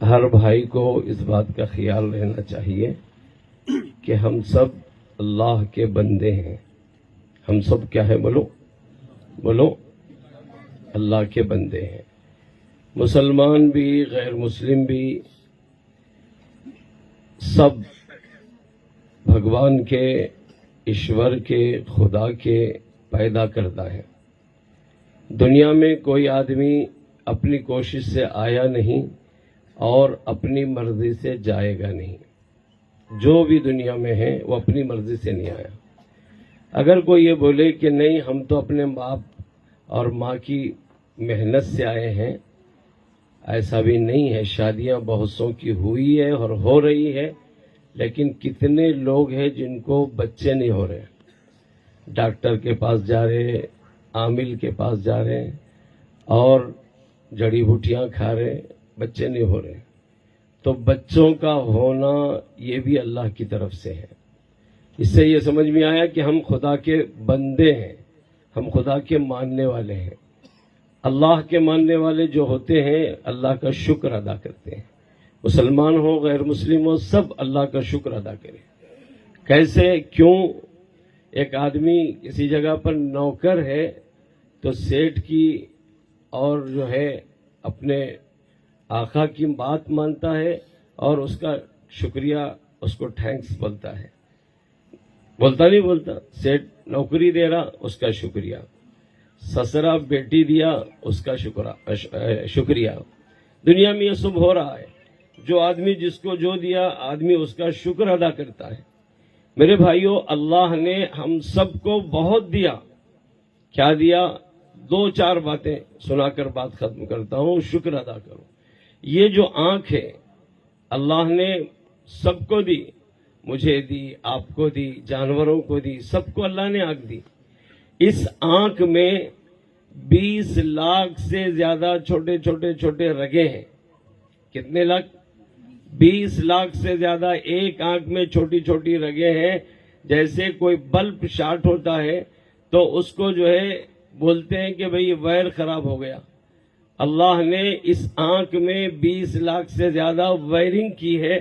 ہر بھائی کو اس بات کا خیال رہنا چاہیے کہ ہم سب اللہ کے بندے ہیں. ہم سب کیا ہے؟ بولو اللہ کے بندے ہیں. مسلمان بھی غیر مسلم بھی سب بھگوان کے، ایشور کے، خدا کے پیدا کردہ ہے. دنیا میں کوئی آدمی اپنی کوشش سے آیا نہیں اور اپنی مرضی سے جائے گا نہیں. جو بھی دنیا میں ہے وہ اپنی مرضی سے نہیں آیا. اگر کوئی یہ بولے کہ نہیں ہم تو اپنے باپ اور ماں کی محنت سے آئے ہیں، ایسا بھی نہیں ہے. شادیاں بہت سو کی ہوئی ہے اور ہو رہی ہے، لیکن کتنے لوگ ہیں جن کو بچے نہیں ہو رہے، ڈاکٹر کے پاس جا رہے، عامل کے پاس جا رہے اور جڑی بوٹیاں کھا رہے، بچے نہیں ہو رہے. تو بچوں کا ہونا یہ بھی اللہ کی طرف سے ہے. اس سے یہ سمجھ میں آیا کہ ہم خدا کے بندے ہیں، ہم خدا کے ماننے والے ہیں. اللہ کے ماننے والے جو ہوتے ہیں اللہ کا شکر ادا کرتے ہیں. مسلمان ہو غیر مسلم ہو سب اللہ کا شکر ادا کریں. کیسے؟ کیوں؟ ایک آدمی کسی جگہ پر نوکر ہے تو سیٹھ کی اور جو ہے اپنے آقا کی بات مانتا ہے اور اس کا شکریہ، اس کو تھینکس بولتا ہے. بولتا نہیں بولتا؟ سیٹھ نوکری دے رہا، اس کا شکریہ. سسرا بیٹی دیا، اس کا شکریہ. دنیا میں یہ سب ہو رہا ہے. جو آدمی جس کو جو دیا آدمی اس کا شکر ادا کرتا ہے. میرے بھائیوں، اللہ نے ہم سب کو بہت دیا. کیا دیا؟ دو چار باتیں سنا کر بات ختم کرتا ہوں. شکر ادا کرو. یہ جو آنکھ ہے اللہ نے سب کو دی، مجھے دی، آپ کو دی، جانوروں کو دی، سب کو اللہ نے آنکھ دی. اس آنکھ میں 20 لاکھ سے زیادہ چھوٹے چھوٹے رگیں ہیں. کتنے لاکھ؟ 20 لاکھ سے زیادہ ایک آنکھ میں چھوٹی چھوٹی رگیں ہیں. جیسے کوئی بلب شارٹ ہوتا ہے تو اس کو جو ہے بولتے ہیں کہ بھئی وائر خراب ہو گیا. اللہ نے اس آنکھ میں 20 لاکھ سے زیادہ وائرنگ کی ہے.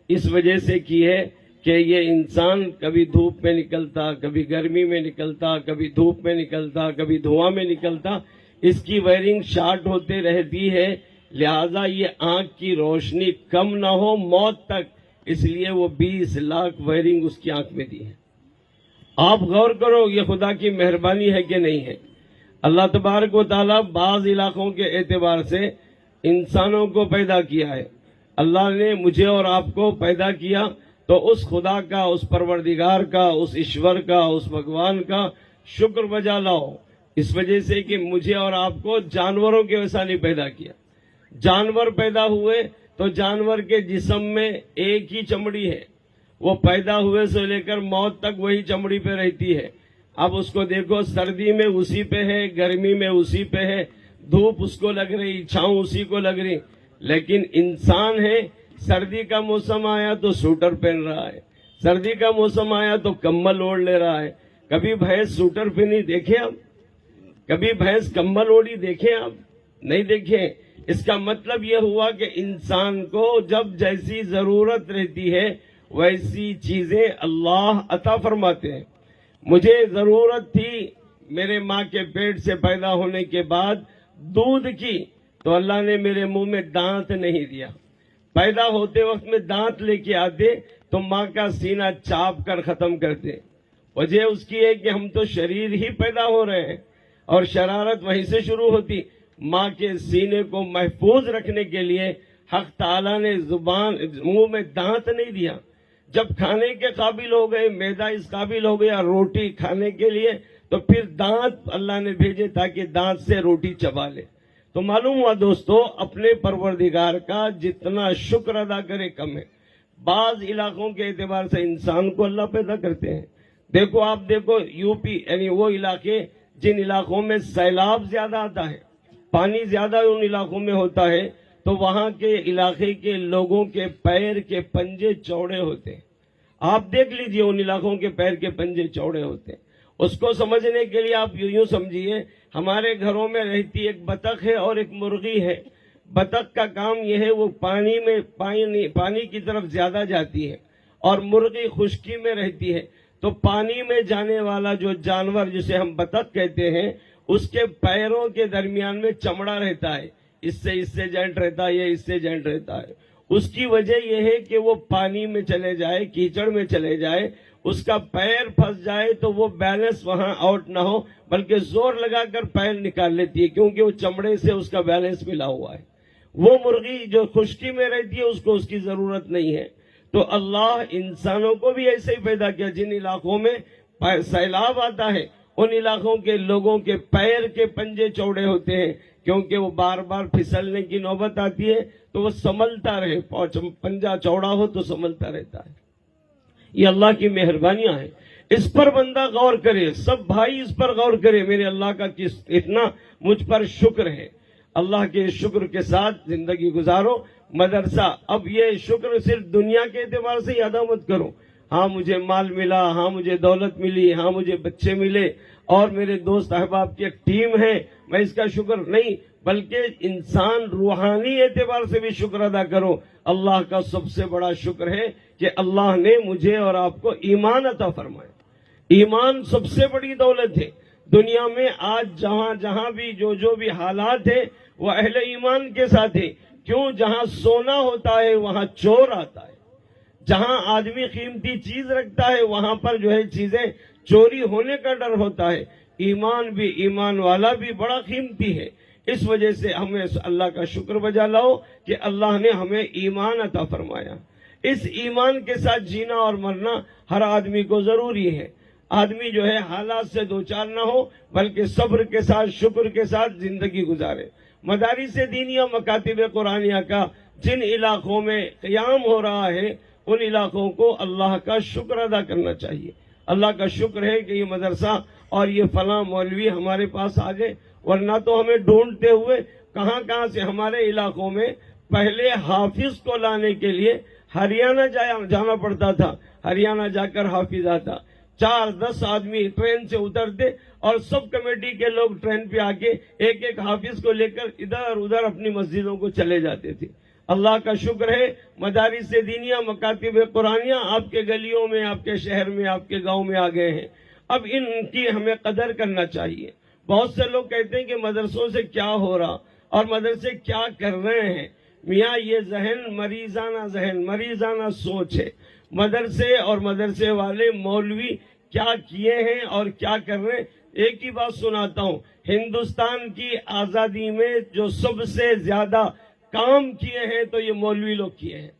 اس وجہ سے کی ہے کہ یہ انسان کبھی دھوپ میں نکلتا، کبھی گرمی میں نکلتا، کبھی دھوپ میں نکلتا، کبھی دھواں میں نکلتا. اس کی وائرنگ شارٹ ہوتے رہتی ہے، لہذا یہ آنکھ کی روشنی کم نہ ہو موت تک، اس لیے وہ 20 لاکھ وائرنگ اس کی آنکھ میں دی ہے. آپ غور کرو یہ خدا کی مہربانی ہے کہ نہیں ہے. اللہ تبارک و تعالیٰ بعض علاقوں کے اعتبار سے انسانوں کو پیدا کیا ہے. اللہ نے مجھے اور آپ کو پیدا کیا تو اس خدا کا، اس پروردگار کا، اس ایشور کا، اس بھگوان کا شکر بجا لاؤ. اس وجہ سے کہ مجھے اور آپ کو جانوروں کے ویسا نہیں پیدا کیا. جانور پیدا ہوئے تو جانور کے جسم میں ایک ہی چمڑی ہے، وہ پیدا ہوئے سے لے کر موت تک وہی چمڑی پہ رہتی ہے. اب اس کو دیکھو، سردی میں اسی پہ ہے، گرمی میں اسی پہ ہے، دھوپ اس کو لگ رہی، چھاؤں اسی کو لگ رہی. لیکن انسان ہے، سردی کا موسم آیا تو سوٹر پہن رہا ہے، سردی کا موسم آیا تو کمبل اوڑھ لے رہا ہے. کبھی بھینس سوٹر پہنی دیکھیں آپ؟ کبھی بھینس کمبل اوڑھی دیکھیں آپ؟ نہیں دیکھیں. اس کا مطلب یہ ہوا کہ انسان کو جب جیسی ضرورت رہتی ہے ویسی چیزیں اللہ عطا فرماتے ہیں. مجھے ضرورت تھی میرے ماں کے پیٹ سے پیدا ہونے کے بعد دودھ کی، تو اللہ نے میرے منہ میں دانت نہیں دیا. پیدا ہوتے وقت میں دانت لے کے آتے تو ماں کا سینہ چاپ کر ختم کرتے. وجہ اس کی ہے کہ ہم تو شریر ہی پیدا ہو رہے ہیں اور شرارت وہیں سے شروع ہوتی. ماں کے سینے کو محفوظ رکھنے کے لیے حق تعالیٰ نے منہ میں دانت نہیں دیا. جب کھانے کے قابل ہو گئے، میدا اس قابل ہو گیا روٹی کھانے کے لیے، تو پھر دانت اللہ نے بھیجے تاکہ دانت سے روٹی چبا لے. تو معلوم ہوا دوستو، اپنے پروردگار کا جتنا شکر ادا کرے کم ہے. بعض علاقوں کے اعتبار سے انسان کو اللہ پیدا کرتے ہیں. دیکھو آپ دیکھو یو پی، یعنی وہ علاقے جن علاقوں میں سیلاب زیادہ آتا ہے، پانی زیادہ ان علاقوں میں ہوتا ہے، تو وہاں کے علاقے کے لوگوں کے پیر کے پنجے چوڑے ہوتے ہیں. آپ دیکھ لیجئے ان علاقوں کے پیر کے پنجے چوڑے ہوتے ہیں. اس کو سمجھنے کے لیے آپ یوں سمجھیے، ہمارے گھروں میں رہتی ایک بطخ ہے اور ایک مرغی ہے. بطخ کا کام یہ ہے وہ پانی کی طرف زیادہ جاتی ہے اور مرغی خشکی میں رہتی ہے. تو پانی میں جانے والا جو جانور جسے ہم بطخ کہتے ہیں اس کے پیروں کے درمیان میں چمڑا رہتا ہے. اس سے جوائنٹ رہتا ہے, یہ اس سے جوائنٹ رہتا ہے. اس کی وجہ یہ ہے کہ وہ پانی میں چلے جائے, کیچڑ میں چلے جائے, اس کا پیر پھنس جائے تو وہ بیلنس وہاں آؤٹ نہ ہو بلکہ زور لگا کر پیر نکال لیتی ہے, کیونکہ وہ چمڑے سے اس کا بیلنس ملا ہوا ہے. وہ مرغی جو خشکی میں رہتی ہے اس کو اس کی ضرورت نہیں ہے. تو اللہ انسانوں کو بھی ایسے ہی پیدا کیا. جن علاقوں میں سیلاب آتا ہے ان علاقوں کے لوگوں کے پیر کے پنجے چوڑے ہوتے ہیں, کیونکہ وہ بار بار پھسلنے کی نوبت آتی ہے تو وہ سنبھلتا رہے, پنجہ چوڑا ہو تو سنبھلتا رہتا ہے. یہ اللہ کی مہربانیاں ہیں, اس پر بندہ غور کرے. سب بھائی اس پر غور کرے, میرے اللہ کا اتنا مجھ پر شکر ہے. اللہ کے شکر کے ساتھ زندگی گزارو. مدرسہ, اب یہ شکر صرف دنیا کے اعتبار سے ادا مت کرو. ہاں مجھے مال ملا, ہاں مجھے دولت ملی, ہاں مجھے بچے ملے اور میرے دوست احباب کی ایک ٹیم ہے, میں اس کا شکر نہیں, بلکہ انسان روحانی اعتبار سے بھی شکر ادا کرو. اللہ کا سب سے بڑا شکر ہے کہ اللہ نے مجھے اور آپ کو ایمان عطا فرمایا. ایمان سب سے بڑی دولت ہے دنیا میں. آج جہاں بھی جو بھی حالات ہیں وہ اہل ایمان کے ساتھ ہیں. کیوں؟ جہاں سونا ہوتا ہے وہاں چور آتا ہے, جہاں آدمی قیمتی چیز رکھتا ہے وہاں پر جو ہے چیزیں چوری ہونے کا ڈر ہوتا ہے. ایمان بھی, ایمان والا بھی بڑا قیمتی ہے. اس وجہ سے ہمیں اللہ کا شکر بجا لاؤ کہ اللہ نے ہمیں ایمان عطا فرمایا. اس ایمان کے ساتھ جینا اور مرنا ہر آدمی کو ضروری ہے. آدمی جو ہے حالات سے دوچار نہ ہو بلکہ صبر کے ساتھ, شکر کے ساتھ زندگی گزارے. مدارس دینیہ, مکاتب قرآنیہ کا جن علاقوں میں قیام ہو رہا ہے ان علاقوں کو اللہ کا شکر ادا کرنا چاہیے. اللہ کا شکر ہے کہ یہ مدرسہ اور یہ فلاں مولوی ہمارے پاس آ گئے, ورنہ تو ہمیں ڈھونڈتے ہوئے کہاں سے ہمارے علاقوں میں پہلے حافظ کو لانے کے لیے ہریانہ جانا پڑتا تھا. ہریانہ جا کر حافظ آتا. 4-10 آدمی ٹرین سے اترتے اور سب کمیٹی کے لوگ ٹرین پہ آ کے ایک حافظ کو لے کر ادھر ادھر اپنی مسجدوں کو چلے جاتے تھے. اللہ کا شکر ہے مدارس دینیہ, مکاتب قرآنیہ آپ کے گلیوں میں, آپ کے شہر میں, آپ کے گاؤں میں آ گئے ہیں. اب ان کی ہمیں قدر کرنا چاہیے. بہت سے لوگ کہتے ہیں کہ مدرسوں سے کیا ہو رہا اور مدرسے کیا کر رہے ہیں. میاں یہ ذہن مریضانہ سوچ ہے. مدرسے اور مدرسے والے مولوی کیا کیے ہیں اور کیا کر رہے ہیں. ایک ہی بات سناتا ہوں, ہندوستان کی آزادی میں جو سب سے زیادہ کام کیے ہیں تو یہ مولوی لوگ کیے ہیں.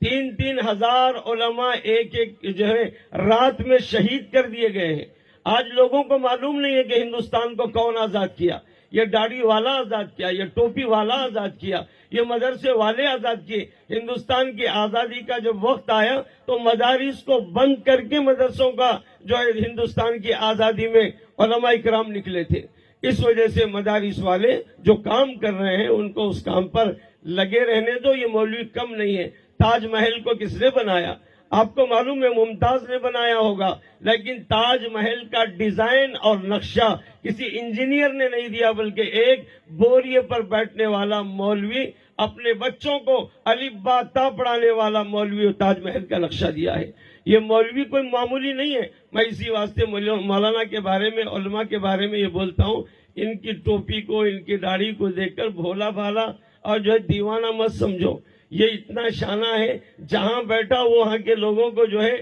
3-3 ہزار علماء ایک جو ہے رات میں شہید کر دیے گئے ہیں. آج لوگوں کو معلوم نہیں ہے کہ ہندوستان کو کون آزاد کیا. یہ داڑھی والا آزاد کیا, یہ ٹوپی والا آزاد کیا, یہ مدرسے والے آزاد کیے. ہندوستان کی آزادی کا جب وقت آیا تو مدارس کو بند کر کے مدرسوں کا جو ہے ہندوستان کی آزادی میں علماء کرام نکلے تھے. اس وجہ سے مدارس والے جو کام کر رہے ہیں ان کو اس کام پر لگے رہنے دو. یہ مولوی کم نہیں ہے. تاج محل کو کس نے بنایا؟ آپ کو معلوم ہے ممتاز نے بنایا ہوگا, لیکن تاج محل کا ڈیزائن اور نقشہ کسی انجینئر نے نہیں دیا, بلکہ ایک بوریے پر بیٹھنے والا مولوی, اپنے بچوں کو الف با تا پڑھانے والا مولوی تاج محل کا نقشہ دیا ہے. یہ مولوی کوئی معمولی نہیں ہے. میں اسی واسطے مولانا کے بارے میں, علماء کے بارے میں یہ بولتا ہوں, ان کی ٹوپی کو, ان کی داڑھی کو دیکھ کر بھولا بھالا اور جو ہے دیوانہ مت سمجھو. یہ اتنا شانہ ہے, جہاں بیٹھا وہ وہاں کے لوگوں کو جو ہے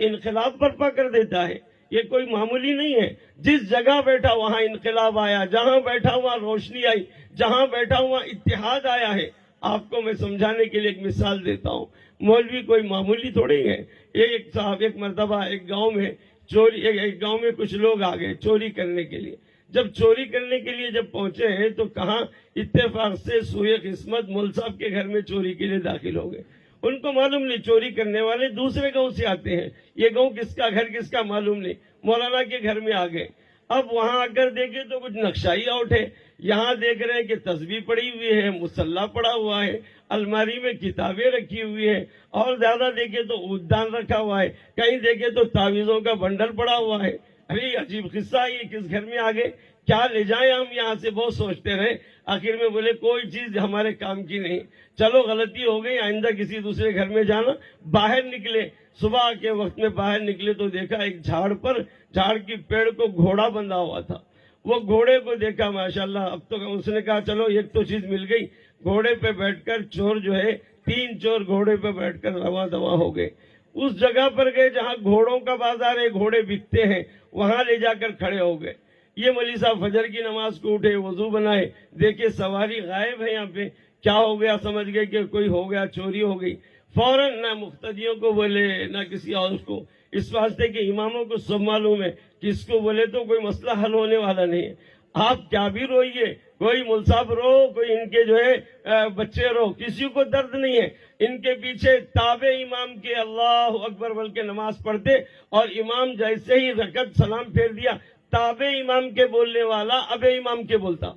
انقلاب برپا کر دیتا ہے. یہ کوئی معمولی نہیں ہے. جس جگہ بیٹھا وہاں انقلاب آیا, جہاں بیٹھا وہاں روشنی آئی, جہاں بیٹھا وہاں اتحاد آیا ہے. آپ کو میں سمجھانے کے لیے ایک مثال دیتا ہوں. مولوی کوئی معمولی تھوڑی ہے. ایک صاحب ایک مرتبہ ایک گاؤں میں ایک گاؤں میں کچھ لوگ آ گئے چوری کرنے کے لیے. جب چوری کرنے کے لیے جب پہنچے ہیں تو کہاں اتفاق سے سوئے قسمت مول صاحب کے گھر میں چوری کے لیے داخل ہو گئے. ان کو معلوم نہیں چوری کرنے والے دوسرے گاؤں سے آتے ہیں, یہ گاؤں کس کا, گھر کس کا معلوم نہیں. مولانا کے گھر میں آ گئے. اب وہاں آ کر دیکھے تو کچھ نقشہ ہی آؤٹ ہے. یہاں دیکھ رہے ہیں کہ تسبیح پڑی ہوئی ہے, مصلی پڑا ہوا ہے, الماری میں کتابیں رکھی ہوئی ہے, اور زیادہ دیکھے تو اودان رکھا ہوا ہے, کہیں دیکھے تو تعویذوں کا بنڈل پڑا ہوا ہے. ارے عجیب قصہ, یہ کس گھر میں آ گئے. کیا لے جائیں ہم یہاں سے، بہت سوچتے رہے. آخر میں بولے کوئی چیز ہمارے کام کی نہیں، چلو غلطی ہو گئی، آئندہ کسی دوسرے گھر میں جانا. باہر نکلے، صبح کے وقت میں باہر نکلے تو دیکھا ایک جھاڑ کی پیڑ کو گھوڑا بندھا ہوا تھا. وہ گھوڑے کو دیکھا، ماشاءاللہ. اب تو اس نے کہا چلو ایک تو چیز مل گئی. گھوڑے پہ بیٹھ کر چور جو ہے، 3 چور گھوڑے پہ بیٹھ کر رواں دواں ہو گئے. اس جگہ پر گئے جہاں گھوڑوں کا بازار ہے، گھوڑے بکتے ہیں، وہاں لے جا کر کھڑے ہو گئے. یہ مولوی صاحب فجر کی نماز کو اٹھے، وضو بنائے، دیکھے سواری غائب ہے. یہاں پہ کیا ہو گیا؟ سمجھ گئے کہ کوئی ہو گیا، چوری ہو گئی. فوراً نہ مقتدیوں کو بولے نہ کسی اور کو، اس واسطے کہ اماموں کو سب معلوم ہے کہ اس کو بولے تو کوئی مسئلہ حل ہونے والا نہیں ہے. آپ کیا بھی روئیے، کوئی مول صاحب رو، کوئی ان کے جو ہے بچے رو، کسی کو درد نہیں ہے. ان کے پیچھے تابع امام کے اللہ اکبر بول کے نماز پڑھتے، اور امام جیسے ہی رکعت سلام پھیر دیا، تابع امام کے بولنے والا اب امام کے بولتا.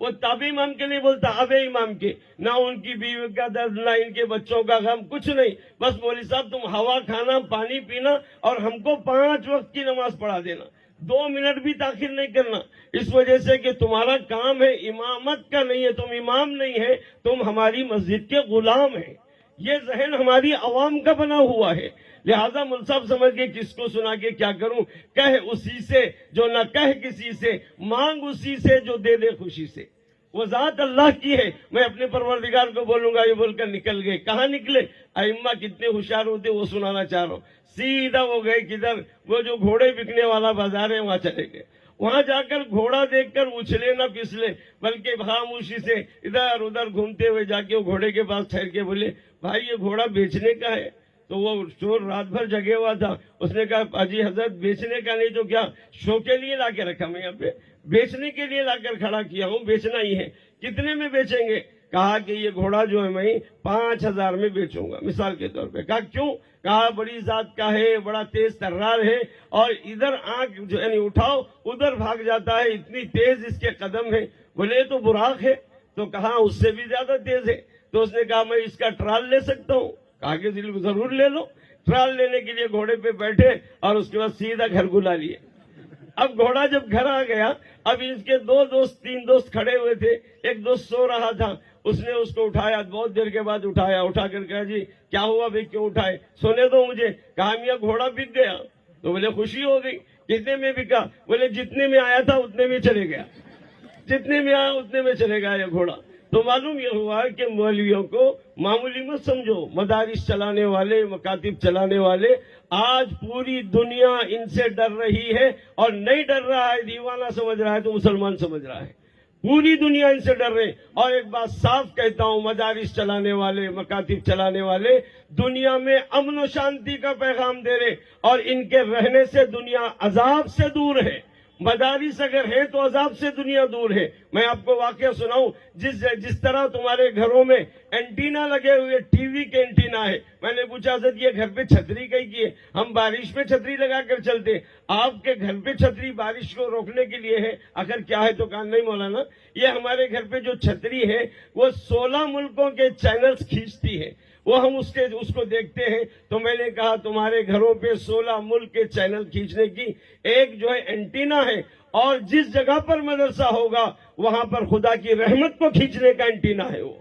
وہ تابع امام کے نہیں بولتا، اب امام کے. نہ ان کی بیوی کا درد، نہ ان کے بچوں کا غم، کچھ نہیں. بس مولوی صاحب تم ہوا کھانا، پانی پینا، اور ہم کو 5 وقت کی نماز پڑھا دینا، 2 منٹ بھی تاخیر نہیں کرنا. اس وجہ سے کہ تمہارا کام ہے امامت کا نہیں ہے، تم امام نہیں ہے، تم ہماری مسجد کے غلام ہیں. یہ ذہن ہماری عوام کا بنا ہوا ہے. لہذا مول صاحب سمجھ گئے کس کو سنا کے کیا کروں، کہہ اسی سے جو نہ کہہ کسی سے، مانگ اسی سے جو دے دے خوشی سے. وہ ذات اللہ کی ہے، میں اپنے پروردگار کو بولوں گا، یہ بول کر نکل گئے. کہاں نکلے؟ ائمہ کتنے ہوشیار ہوتے وہ سنانا چاہ رہا ہوں. سیدھا وہ گئے کدھر؟ وہ جو گھوڑے بکنے والا بازار ہے وہاں چلے گئے. وہاں جا کر گھوڑا دیکھ کر اچھلے نہ پھسلے، بلکہ خاموشی سے ادھر ادھر گھومتے ہوئے جا کے وہ گھوڑے کے پاس ٹھہر کے بولے بھائی یہ گھوڑا بیچنے کا ہے. تو وہ چور رات بھر جگے ہوا تھا، اس نے کہا اجی حضرت بیچنے کا نہیں تو کیا، شو کے لیے لا کے رکھا میں یہاں پہ، بیچنے کے لیے لا کر کھڑا کیا ہوں، بیچنا ہی ہے. کتنے میں بیچیں گے؟ کہا کہ یہ گھوڑا جو ہے میں 5,000 میں بیچوں گا مثال کے طور پہ. کہا کیوں؟ کہا بڑی ذات کا ہے، بڑا تیز ترار ہے، اور ادھر آنکھ جو یعنی اٹھاؤ ادھر بھاگ جاتا ہے، اتنی تیز اس کے قدم ہے. بولے تو براق ہے. تو کہا اس سے بھی زیادہ تیز ہے. تو اس نے کہا میں اس کا ٹرال لے سکتا ہوں. کہا کہ ضرور لے لو. ٹرال لینے کے لیے گھوڑے پہ بیٹھے اور اس کے بعد سیدھا گھر بلا لیے. اب گھوڑا جب گھر آ گیا، اب اس کے 3 دوست کھڑے ہوئے تھے. ایک دوست سو رہا تھا، اس نے اس کو اٹھایا، بہت دیر کے بعد اٹھایا، اٹھا کر کہا جی کیا ہوا بھائی، کیوں اٹھائے؟ سونے دو مجھے. کہا میاں گھوڑا بک گیا. تو بولے خوشی ہو گئی. کتنے میں بکا؟ بولے جتنے میں آیا تھا اتنے میں چلے گیا، جتنے میں آیا اتنے میں چلے گیا یہ گھوڑا. تو معلوم یہ ہوا کہ مولویوں کو معمولی مت سمجھو. مدارس چلانے والے، مکاتب چلانے والے، آج پوری دنیا ان سے ڈر رہی ہے، اور نہیں ڈر رہا ہے دیوانہ سمجھ رہا ہے تو مسلمان سمجھ رہا ہے. پوری دنیا ان سے ڈر رہے. اور ایک بات صاف کہتا ہوں، مدارس چلانے والے، مکاتب چلانے والے دنیا میں امن و شانتی کا پیغام دے رہے، اور ان کے رہنے سے دنیا عذاب سے دور ہے. مدارس اگر ہیں تو عذاب سے دنیا دور ہے. میں آپ کو واقعہ سناؤں، جس طرح تمہارے گھروں میں اینٹینا لگے ہوئے، ٹی وی کے اینٹینا ہے. میں نے پوچھا حضرت یہ گھر پہ چھتری کہیں کی ہے؟ ہم بارش میں چھتری لگا کر چلتے. آپ کے گھر پہ چھتری بارش کو روکنے کے لیے ہے؟ اگر کیا ہے تو کہا نہیں مولانا، یہ ہمارے گھر پہ جو چھتری ہے وہ 16 ملکوں کے چینلز کھینچتی ہے، وہ ہم اس کو دیکھتے ہیں. تو میں نے کہا تمہارے گھروں پہ 16 ملک کے چینل کھینچنے کی ایک جو ہے اینٹینا ہے، اور جس جگہ پر مدرسہ ہوگا وہاں پر خدا کی رحمت کو کھینچنے کا اینٹینا ہے. وہ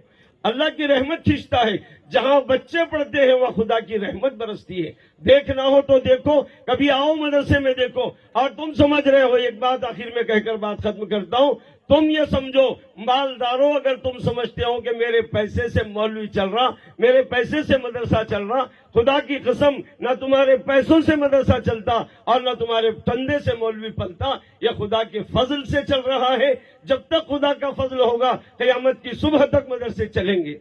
اللہ کی رحمت کھینچتا ہے. جہاں بچے پڑھتے ہیں وہاں خدا کی رحمت برستی ہے. دیکھنا ہو تو دیکھو، کبھی آؤ مدرسے میں دیکھو. اور تم سمجھ رہے ہو، ایک بات آخر میں کہہ کر بات ختم کرتا ہوں، تم یہ سمجھو مالداروں، اگر تم سمجھتے ہو کہ میرے پیسے سے مولوی چل رہا، میرے پیسے سے مدرسہ چل رہا، خدا کی قسم نہ تمہارے پیسوں سے مدرسہ چلتا اور نہ تمہارے چندے سے مولوی پلتا. یہ خدا کے فضل سے چل رہا ہے. جب تک خدا کا فضل ہوگا قیامت کی صبح تک مدرسے چلیں گے.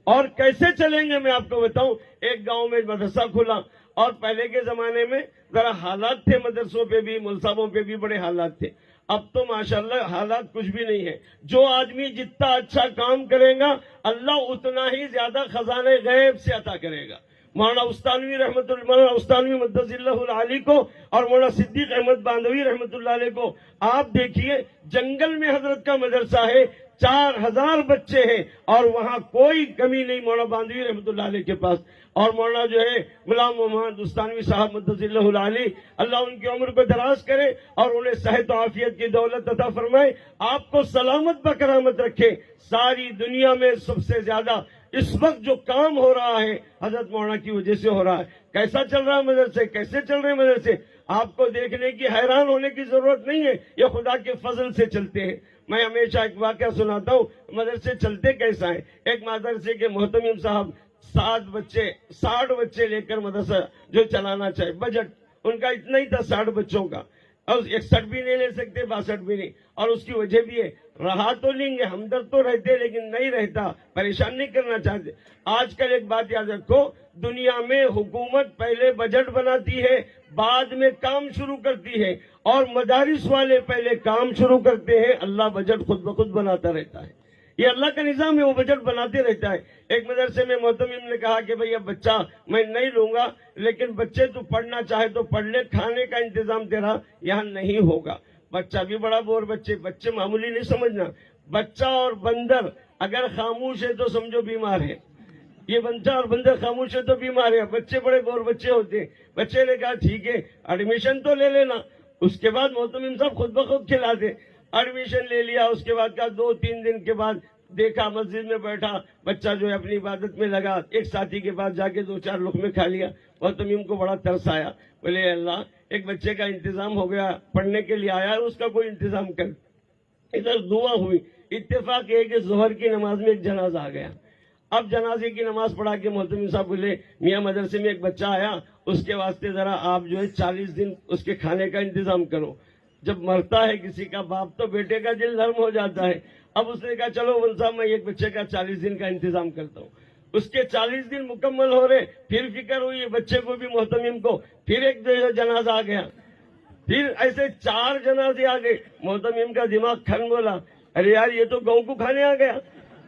اور کیسے چلیں گے میں آپ کو بتاؤں. ایک گاؤں میں مدرسہ کھلا، اور پہلے کے زمانے میں ذرا حالات تھے، مدرسوں پہ بھی، ملصابوں پہ بھی بڑے حالات تھے. اب تو ماشاءاللہ حالات کچھ بھی نہیں ہے. جو آدمی جتنا اچھا کام کرے گا اللہ اتنا ہی زیادہ خزانے غیب سے عطا کرے گا. مولانا استانوی رحمت اللہ، مولانا استانوی مدث اللہ العالی کو اور مولانا صدیق احمد باندھوی رحمت اللہ علیہ کو آپ دیکھیے، جنگل میں حضرت کا مدرسہ ہے، 4000 بچے ہیں اور وہاں کوئی کمی نہیں مولانا باندھوی رحمۃ اللہ علیہ کے پاس. اور مولانا جو ہے غلام محمد دستانوی صاحب مدثر اللہ العلی، اللہ ان کی عمر کو دراز کرے اور انہیں صحت و عافیت کی دولت عطا فرمائے، آپ کو سلامت بکرامت رکھے. ساری دنیا میں سب سے زیادہ اس وقت جو کام ہو رہا ہے حضرت مولانا کی وجہ سے ہو رہا ہے. کیسا چل رہا ہے مدرسے، کیسے چل رہے ہیں مدرسے، آپ کو دیکھنے کی حیران ہونے کی ضرورت نہیں ہے، یہ خدا کے فضل سے چلتے ہیں. میں ہمیشہ ایک واقعہ سناتا ہوں مدرسے چلتے کیسا ہے. ایک مدرسے کے محتمم صاحب 60 بچے لے کر مدرسہ جو چلانا چاہے، بجٹ ان کا اتنا ہی تھا 60 بچوں کا، اور 61 بھی نہیں لے سکتے، 62 بھی نہیں. اور اس کی وجہ بھی ہے، رہا تو لیں گے، ہمدرد تو رہتے لیکن نہیں رہتا، پریشان نہیں کرنا چاہتے. آج کل ایک بات یاد رکھو، دنیا میں حکومت پہلے بجٹ بناتی ہے، بعد میں کام شروع کرتی ہے، اور مدارس والے پہلے کام شروع کرتے ہیں، اللہ بجٹ خود بخود بناتا رہتا ہے. یہ اللہ کا نظام ہے، وہ بجٹ بناتے رہتا ہے. ایک مدرسے میں محتمم نے کہا کہ بھئی اب بچہ میں نہیں لوں گا، لیکن بچے تو پڑھنا چاہے تو پڑھ لے، کھانے کا انتظام تیرا یہاں نہیں ہوگا. بچہ بھی بڑا بور، بچے معمولی نہیں سمجھنا. بچہ اور بندر اگر خاموش ہے تو سمجھو بیمار ہے. یہ بچہ اور بندر خاموش ہے تو بیمار ہے. بچے بڑے بور بچے ہوتے ہیں. بچے نے کہا ٹھیک ہے ایڈمیشن تو لے لینا. اس کے بعد محتمم صاحب خود بخود کھلاتے. ایڈمیشن لے لیا. اس کے بعد کہا 2-3 دن کے بعد دیکھا مسجد میں بیٹھا بچہ جو ہے اپنی عبادت میں لگا. ایک ساتھی کے پاس جا کے 2-4 لقمے کھا لیا. محتمم کو بڑا ترس آیا، بولے اللہ ایک بچے کا انتظام ہو گیا، پڑھنے کے لیے آیا، اس کا کوئی انتظام کر. ادھر دعا ہوئی. اتفاق یہ کہ ظہر کی نماز میں ایک جنازہ آ گیا. اب جنازے کی نماز پڑھا کے محتمم صاحب بولے میاں مدرسے میں ایک بچہ آیا، اس کے واسطے ذرا آپ جو ہے 40 دن اس کے کھانے کا انتظام کرو. جب مرتا ہے کسی کا باپ تو بیٹے کا دل نرم ہو جاتا ہے. اب اس نے کہا چلو ون صاحب میں ایک بچے کا 40 دن کا انتظام کرتا ہوں. اس کے 40 دن مکمل ہو رہے، پھر فکر ہوئی بچے کو بھی محتمم کو. پھر ایک جنازہ آ گیا. پھر ایسے 4 جنازے آ گئے. محتمم کا دماغ کھن بولا ارے یار یہ تو گاؤں کو کھانے آ گیا،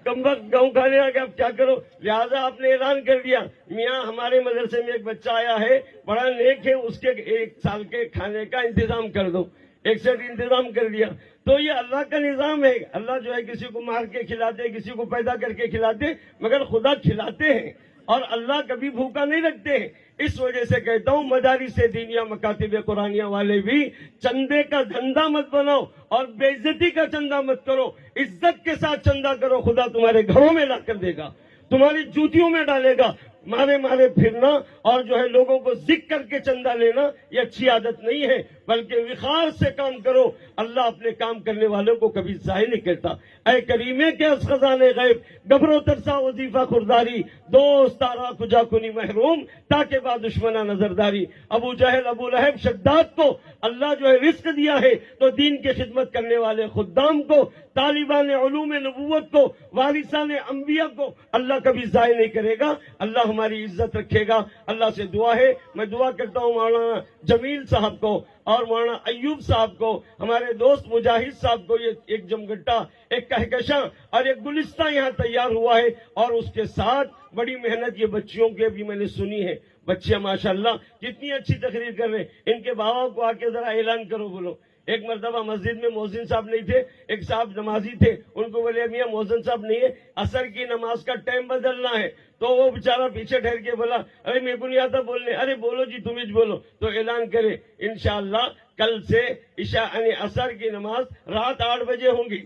کم وقت گاؤں کھانے آ گیا، اب کیا کرو. لہٰذا آپ نے اعلان کر دیا میاں ہمارے مدرسے میں ایک بچہ آیا ہے بڑا نیک ہے، اس کے 1 سال کے کھانے کا انتظام کر دو. 1 سیٹ انتظام کر دیا. تو یہ اللہ کا نظام ہے. اللہ جو ہے کسی کو مار کے کھلاتے، کسی کو پیدا کر کے کھلاتے، مگر خدا کھلاتے ہیں اور اللہ کبھی بھوکا نہیں رکھتے ہیں. اس وجہ سے کہتا ہوں مدارس دینیہ مکاتب قرآنیہ والے بھی چندے کا دھندا مت بناؤ اور بے عزتی کا چندہ مت کرو. عزت کے ساتھ چندہ کرو، خدا تمہارے گھروں میں لا کر دے گا، تمہاری جوتیوں میں ڈالے گا. مارے پھرنا اور جو ہے لوگوں کو ذکر کر کے چندہ لینا یہ اچھی عادت نہیں ہے، بلکہ وقار سے کام کرو. اللہ اپنے کام کرنے والوں کو کبھی ضائع نہیں کرتا. اے کریمے کے از خزانے غیب گبرو ترسا وظیفہ خورداری، دوست تارا کجا کنی محروم تاکہ با دشمنا نظرداری. ابو جہل ابو لہب شداد کو اللہ جو ہے رزق دیا ہے تو دین کی خدمت کرنے والے خدام کو، طالبان علوم نبوت کو، وارثان انبیاء کو اللہ کبھی ضائع نہیں کرے گا. اللہ ہماری عزت رکھے گا. اللہ سے دعا ہے، میں دعا کرتا ہوں مولانا جمیل صاحب کو اور مولانا ایوب صاحب کو، ہمارے دوست مجاہد صاحب کو. یہ ایک جمگٹا، ایک کہکشاں اور ایک گلستہ یہاں تیار ہوا ہے، اور اس کے ساتھ بڑی محنت یہ بچیوں کی بھی میں نے سنی ہے. بچے ماشاءاللہ کتنی اچھی تقریر کر رہے ہیں. ان کے بابا کو آ کے ذرا اعلان کرو. بولو ایک مرتبہ مسجد میں مؤذن صاحب نہیں تھے، ایک صاحب نمازی تھے. ان کو بولے میاں مؤذن صاحب نہیں ہے، عصر کی نماز کا ٹائم بدلنا ہے. تو وہ بیچارہ پیچھے ٹھہر کے بولا ارے میرے کو نہیں آتا بولنے. ارے بولو جی تم ہی بولو. تو اعلان کرے انشاءاللہ کل سے عشاء یعنی عصر کی نماز رات 8 بجے ہوں گی.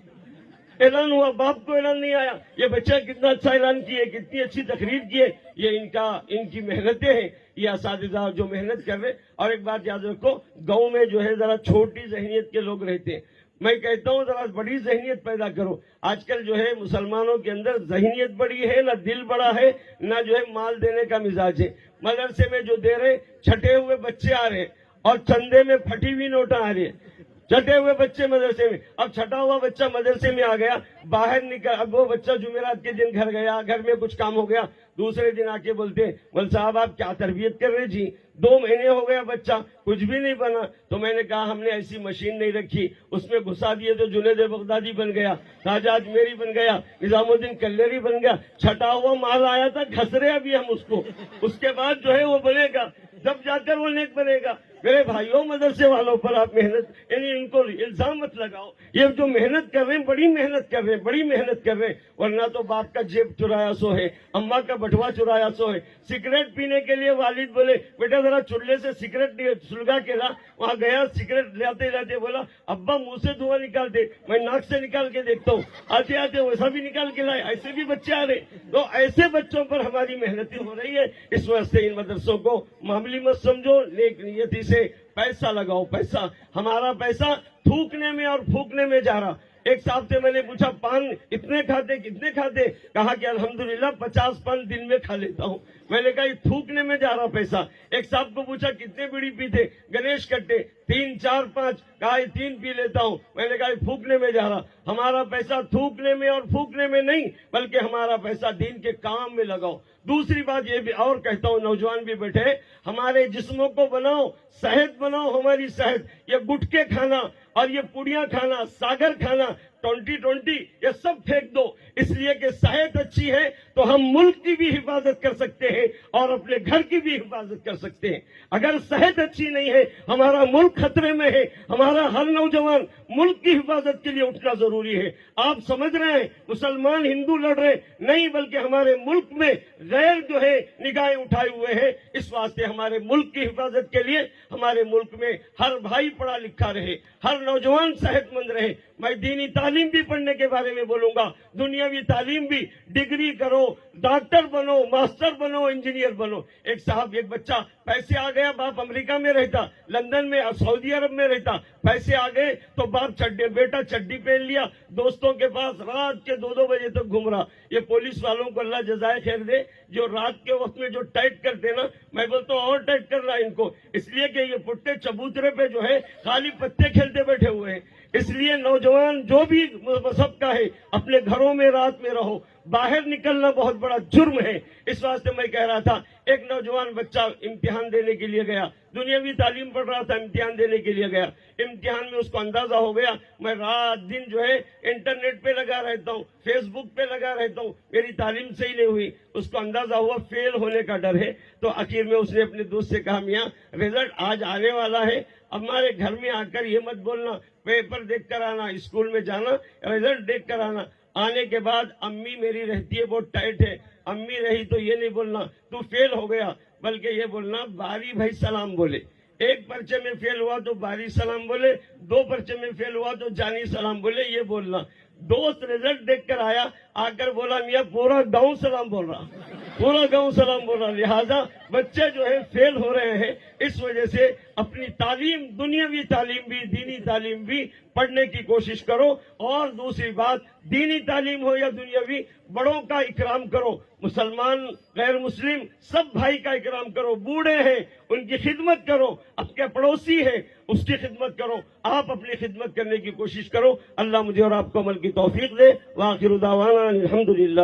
اعلان ہوا، باپ کو اعلان نہیں آیا. یہ بچہ کتنا اچھا اعلان کیے، کتنی اچھی تقریر کیے. یہ ان کی محنتیں ہیں، یہ اساتذہ جو محنت کر رہے. اور ایک بات یاد رکھو، گاؤں میں جو ہے ذرا چھوٹی ذہنیت کے لوگ رہتے ہیں. میں کہتا ہوں ذرا بڑی ذہنیت پیدا کرو. آج کل جو ہے مسلمانوں کے اندر ذہنیت بڑی ہے، نہ دل بڑا ہے، نہ جو ہے مال دینے کا مزاج ہے. مدرسے میں جو دے رہے چھٹے ہوئے بچے آ رہے ہیں اور چندے میں پھٹی ہوئی نوٹیں آ رہی ہیں. چھٹے ہوئے بچے مدرسے میں. اب چھٹا ہوا بچہ مدرسے میں آ گیا، باہر نکل. اب وہ بچہ جمعرات کے دن گھر گیا، گھر میں کچھ کام ہو گیا، دوسرے دن آ کے بولتے مول صاحب آپ کیا تربیت کر رہے جی، 2 مہینے ہو گیا بچہ کچھ بھی نہیں بنا. تو میں نے کہا ہم نے ایسی مشین نہیں رکھی، اس میں گھسا دیے تو جنید بغدادی بن گیا، خواجہ اجمیری بن گیا، نظام الدین کلیری بن گیا. چھٹا ہوا مال آیا تھا، گھس رہے ابھی ہم اس کو. اس کے بعد جو ہے وہ بنے گا، جب جا کر وہ نیک بنے گا. میرے بھائیوں مدرسے والوں پر آپ محنت یعنی ان کو الزام مت لگاؤ، یہ جو محنت کر رہے ہیں بڑی محنت کر رہے ہیں، بڑی محنت کر رہے ہیں، ورنہ تو باپ کا جیب چرایا سو ہے، اماں کا بٹوا چرایا سو ہے۔ سگریٹ پینے کے لیے والد بولے بیٹا ذرا چولہے سے سگریٹ سلگا کے لا، وہاں گیا سگریٹ لاتے لاتے بولا ابا منہ سے دھواں نکال دے، میں ناک سے نکال کے دیکھتا ہوں، آتے آتے ویسا بھی نکال کے لائے، ایسے بھی بچے آ رہے۔ تو ایسے بچوں پر ہماری محنتیں ہو رہی ہے، اس وجہ سے ان مدرسوں کو معمولی مت سمجھو، نیک نیتی سے پیسہ لگاؤ۔ پیسہ ہمارا پیسہ تھوکنے میں اور پھونکنے میں جا رہا۔ ایک صاحب سے میں نے پوچھا پان اتنے کھاتے کتنے کھاتے، کہا کہ الحمدللہ 50 پان دن میں کھا لیتا ہوں۔ میں نے کہا یہ تھوکنے میں جا رہا پیسہ۔ ایک صاحب کو پوچھا کتنے بیڑی پیتے، گنیش کٹے 3 4 5، کہا یہ 3 پی لیتا ہوں۔ میں نے کہا یہ پھونکنے میں جا رہا۔ ہمارا پیسہ تھوکنے میں اور پھونکنے میں نہیں، بلکہ ہمارا پیسہ دین کے کام میں لگاؤ۔ دوسری بات یہ بھی اور کہتا ہوں، نوجوان بھی بیٹھے، ہمارے جسموں کو بناؤ، صحت بناؤ ہماری صحت۔ یہ گٹکے کھانا اور یہ پوڑیاں کھانا، ساگر کھانا، 2020 یہ سب پھینک دو، اس لیے کہ صحت اچھی ہے تو ہم ملک کی بھی حفاظت کر سکتے ہیں اور اپنے گھر کی بھی حفاظت کر سکتے ہیں۔ اگر صحت اچھی نہیں ہے، ہمارا ملک خطرے میں ہے، ہمارا ہر نوجوان ملک کی حفاظت کے لیے اٹھنا ضروری ہے۔ آپ سمجھ رہے ہیں مسلمان ہندو لڑ رہے نہیں، بلکہ ہمارے ملک میں غیر جو ہے نگاہیں اٹھائے ہوئے ہیں۔ اس واسطے ہمارے ملک کی حفاظت کے لیے ہمارے ملک میں ہر بھائی پڑھا لکھا رہے، ہر نوجوان صحت مند رہے۔ میں دینی تعلیم بھی پڑھنے کے بارے میں بولوں گا، دنیاوی تعلیم بھی، ڈگری کرو، ڈاکٹر بنو، ماسٹر بنو، انجینئر بنو۔ ایک صاحب ایک بچہ پیسے آ گیا، باپ امریکہ میں رہتا، لندن میں، سعودی عرب میں رہتا، پیسے آ گئے تو باپ بیٹا چڈی پہن لیا، دوستوں کے پاس رات کے 2 بجے تک گھوم رہا۔ یہ پولیس والوں کو اللہ جزائے خیر دے، جو رات کے وقت میں جو ٹائٹ کرتے نا، میں بولتا ہوں اور ٹائٹ کرنا ان کو، اس لیے کہ یہ پٹے چبوترے پہ جو ہے خالی پتے کھیلتے بیٹھے ہوئے ہیں۔ اس لیے نوجوان جو بھی مذہب کا ہے اپنے گھروں میں رات میں رہو، باہر نکلنا بہت بڑا جرم ہے۔ اس واسطے میں کہہ رہا تھا، ایک نوجوان بچہ امتحان دینے کے لیے گیا، دنیاوی تعلیم پڑھ رہا تھا، امتحان دینے کے لیے گیا۔ امتحان میں اس کو اندازہ ہو گیا میں رات دن جو ہے انٹرنیٹ پہ لگا رہتا ہوں، فیس بک پہ لگا رہتا ہوں، میری تعلیم صحیح نہیں ہوئی۔ اس کو اندازہ ہوا فیل ہونے کا ڈر ہے، تو آخر میں اس نے اپنے دوست سے کہا میاں رزلٹ آج آنے والا ہے، ہمارے گھر میں آ کر یہ مت بولنا پیپر دیکھ کر آنا، اسکول میں جانا رزلٹ دیکھ کر آنا۔ آنے کے بعد امی میری رہتی ہے بہت ٹائٹ ہے، امی رہی تو یہ نہیں بولنا تو فیل ہو گیا، بلکہ یہ بولنا باری بھائی سلام بولے۔ ایک پرچے میں فیل ہوا تو باری سلام بولے، 2 پرچے میں فیل ہوا تو جانی سلام بولے، یہ بولنا۔ دوست رزلٹ دیکھ کر آیا، آ کر بولا میاں پورا گاؤں سلام بول رہا، پورا گاؤں سلام بول رہا۔ لہذا بچے جو ہے فیل ہو رہے ہیں، اس وجہ سے اپنی تعلیم، دنیاوی تعلیم بھی، دینی تعلیم بھی پڑھنے کی کوشش کرو۔ اور دوسری بات، دینی تعلیم ہو یا دنیاوی، بڑوں کا اکرام کرو، مسلمان غیر مسلم سب بھائی کا اکرام کرو، بوڑھے ہیں ان کی خدمت کرو، آپ کے پڑوسی ہے اس کی خدمت کرو، آپ اپنی خدمت کرنے کی کوشش کرو۔ اللہ مجھے اور آپ کو عمل کی توفیق دے۔ وآخر دعوانا الحمدللہ۔